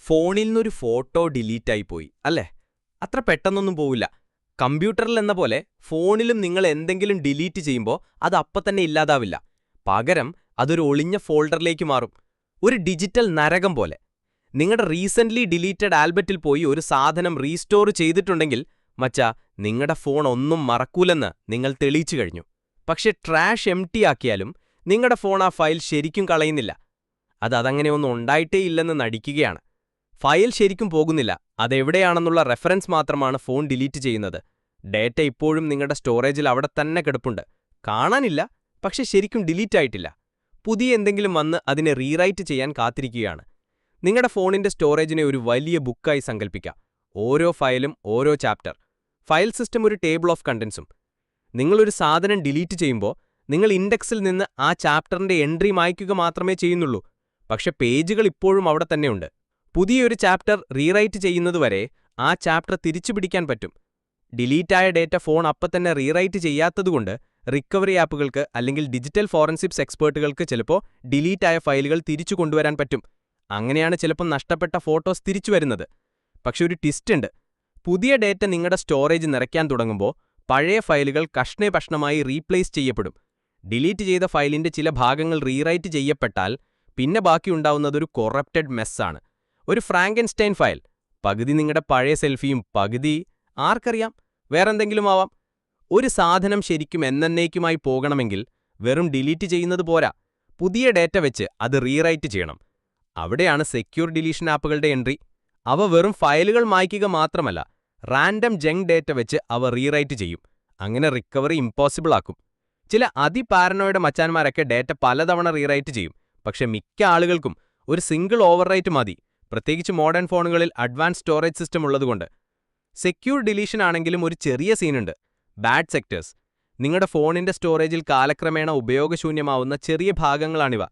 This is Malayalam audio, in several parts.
ഫോണിൽ നിന്നൊരു ഫോട്ടോ ഡിലീറ്റായി പോയി അല്ലേ? അത്ര പെട്ടെന്നൊന്നും പോവില്ല. കമ്പ്യൂട്ടറിലെന്ന പോലെ ഫോണിലും നിങ്ങൾ എന്തെങ്കിലും ഡിലീറ്റ് ചെയ്യുമ്പോൾ അത് തന്നെ ഇല്ലാതാവില്ല. പകരം അതൊരു ഒളിഞ്ഞ ഫോൾഡറിലേക്ക് മാറും. ഒരു ഡിജിറ്റൽ നരകം പോലെ. നിങ്ങളുടെ റീസെന്റ്ലി ഡിലീറ്റഡ് ആൽബത്തിൽ പോയി ഒരു സാധനം റീസ്റ്റോർ ചെയ്തിട്ടുണ്ടെങ്കിൽ മച്ചാ, നിങ്ങളുടെ ഫോൺ ഒന്നും മറക്കൂലെന്ന് നിങ്ങൾ തെളിയിച്ചു കഴിഞ്ഞു. പക്ഷെ ട്രാഷ് എംപ്റ്റി ആക്കിയാലും നിങ്ങളുടെ ഫോൺ ആ ഫയൽ ശരിക്കും കളയുന്നില്ല. അതങ്ങനെയൊന്നും ഉണ്ടായിട്ടേ ഇല്ലെന്ന് നടിക്കുകയാണ്. ഫയൽ ശരിക്കും പോകുന്നില്ല. അതെവിടെയാണെന്നുള്ള റെഫറൻസ് മാത്രമാണ് ഫോൺ ഡിലീറ്റ് ചെയ്യുന്നത്. ഡേറ്റ ഇപ്പോഴും നിങ്ങളുടെ സ്റ്റോറേജിൽ അവിടെ തന്നെ കിടപ്പുണ്ട്. കാണാനില്ല, പക്ഷെ ശരിക്കും ഡിലീറ്റ് ആയിട്ടില്ല. പുതിയ എന്തെങ്കിലും വന്ന് അതിനെ റീറൈറ്റ് ചെയ്യാൻ കാത്തിരിക്കുകയാണ്. നിങ്ങളുടെ ഫോണിന്റെ സ്റ്റോറേജിനെ ഒരു വലിയ ബുക്കായി സങ്കൽപ്പിക്കാം. ഓരോ ഫയലും ഓരോ ചാപ്റ്റർ. ഫയൽ സിസ്റ്റം ഒരു ടേബിൾ ഓഫ് കണ്ടൻസും. നിങ്ങളൊരു സാധനം ഡിലീറ്റ് ചെയ്യുമ്പോൾ നിങ്ങൾ ഇൻഡെക്സിൽ നിന്ന് ആ ചാപ്റ്ററിന്റെ എൻട്രി മായ്ക്കുക മാത്രമേ ചെയ്യുന്നുള്ളൂ. പക്ഷെ പേജുകൾ ഇപ്പോഴും അവിടെ തന്നെയുണ്ട്. പുതിയൊരു ചാപ്റ്റർ റീറൈറ്റ് ചെയ്യുന്നതുവരെ ആ ചാപ്റ്റർ തിരിച്ചുപിടിക്കാൻ പറ്റും. ഡിലീറ്റായ ഡേറ്റ ഫോൺ തന്നെ റീറൈറ്റ് ചെയ്യാത്തതുകൊണ്ട് റിക്കവറി ആപ്പുകൾക്ക് അല്ലെങ്കിൽ ഡിജിറ്റൽ ഫോറൻസിക്സ് എക്സ്പേർട്ടുകൾക്ക് ചിലപ്പോൾ ഡിലീറ്റായ ഫയലുകൾ തിരിച്ചു കൊണ്ടുവരാൻ പറ്റും. അങ്ങനെയാണ് ചിലപ്പോൾ നഷ്ടപ്പെട്ട ഫോട്ടോസ് തിരിച്ചു വരുന്നത്. പക്ഷെ ഒരു ട്വിസ്റ്റ് ഉണ്ട്. പുതിയ ഡേറ്റ നിങ്ങളുടെ സ്റ്റോറേജ് നിറയ്ക്കാൻ തുടങ്ങുമ്പോൾ പഴയ ഫയലുകൾ കഷ്ണമായി റീപ്ലേസ് ചെയ്യപ്പെടും. ഡിലീറ്റ് ചെയ്ത ഫയലിന്റെ ചില ഭാഗങ്ങൾ റീറൈറ്റ് ചെയ്യപ്പെട്ടാൽ പിന്നെ ബാക്കിയുണ്ടാവുന്നതൊരു കൊറപ്റ്റഡ് മെസ്സാണ്. ഒരു ഫ്രാങ്കൻസ്റ്റൈൻ ഫയൽ. പകുതി നിങ്ങളുടെ പഴയ സെൽഫിയും പകുതി ആർക്കറിയാം വേറെന്തെങ്കിലും ആവാം. ഒരു സാധനം ശരിക്കും എന്നേക്കുമായി പോകണമെങ്കിൽ വെറും ഡിലീറ്റ് ചെയ്യുന്നത് പോരാ, പുതിയ ഡേറ്റ വെച്ച് അത് റീറൈറ്റ് ചെയ്യണം. അവിടെയാണ് സെക്യൂർ ഡിലീഷൻ ആപ്പുകളുടെ എൻട്രി. അവ വെറും ഫയലുകൾ മായ്ക്കുക മാത്രമല്ല, റാൻഡം ജങ്ക് ഡേറ്റ വെച്ച് അവ റീറൈറ്റ് ചെയ്യും. അങ്ങനെ റിക്കവറി ഇംപോസിബിൾ ആക്കും. ചില അതിപാരനോയുടെ മച്ചാന്മാരൊക്കെ ഡേറ്റ പലതവണ റീറൈറ്റ് ചെയ്യും. പക്ഷെ മിക്ക ആളുകൾക്കും ഒരു സിംഗിൾ ഓവർറൈറ്റ് മതി, പ്രത്യേകിച്ച് മോഡേൺ ഫോണുകളിൽ അഡ്വാൻസ് സ്റ്റോറേജ് സിസ്റ്റം ഉള്ളതുകൊണ്ട്. സെക്യൂർ ഡിലീഷൻ ആണെങ്കിലും ഒരു ചെറിയ സീനുണ്ട്. Bad sectors. നിങ്ങളുടെ ഫോണിന്റെ സ്റ്റോറേജിൽ കാലക്രമേണ ഉപയോഗശൂന്യമാവുന്ന ചെറിയ ഭാഗങ്ങളാണിവ.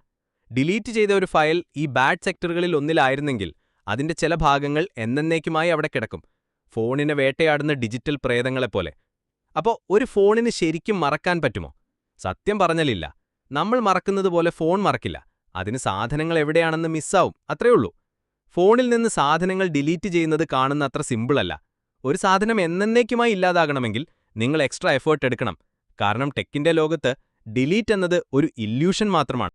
ഡിലീറ്റ് ചെയ്ത ഒരു ഫയൽ ഈ ബാഡ് സെക്ടറുകളിൽ ഒന്നിലായിരുന്നെങ്കിൽ അതിന്റെ ചില ഭാഗങ്ങൾ എന്നേക്കുമായി അവിടെ കിടക്കും, ഫോണിനെ വേട്ടയാടുന്ന ഡിജിറ്റൽ പ്രേതങ്ങളെപ്പോലെ. അപ്പോൾ ഒരു ഫോണിന് ശരിക്കും മറക്കാൻ പറ്റുമോ? സത്യം പറഞ്ഞാലില്ല. നമ്മൾ മറക്കുന്നത് പോലെ ഫോൺ മറക്കില്ല. അതിന് സാധനങ്ങൾ എവിടെയാണെന്ന് മിസ്സാവും, അത്രയുള്ളൂ. ഫോണിൽ നിന്ന് സാധനങ്ങൾ ഡിലീറ്റ് ചെയ്യുന്നത് കാണുന്ന അത്ര സിമ്പിളല്ല. ഒരു സാധനം എന്നേക്കുമായി ഇല്ലാതാകണമെങ്കിൽ നിങ്ങൾ എക്സ്ട്രാ എഫേർട്ട് എടുക്കണം. കാരണം ടെക്കിന്റെ ലോകത്ത് ഡിലീറ്റ് എന്നത് ഒരു ഇല്യൂഷൻ മാത്രമാണ്.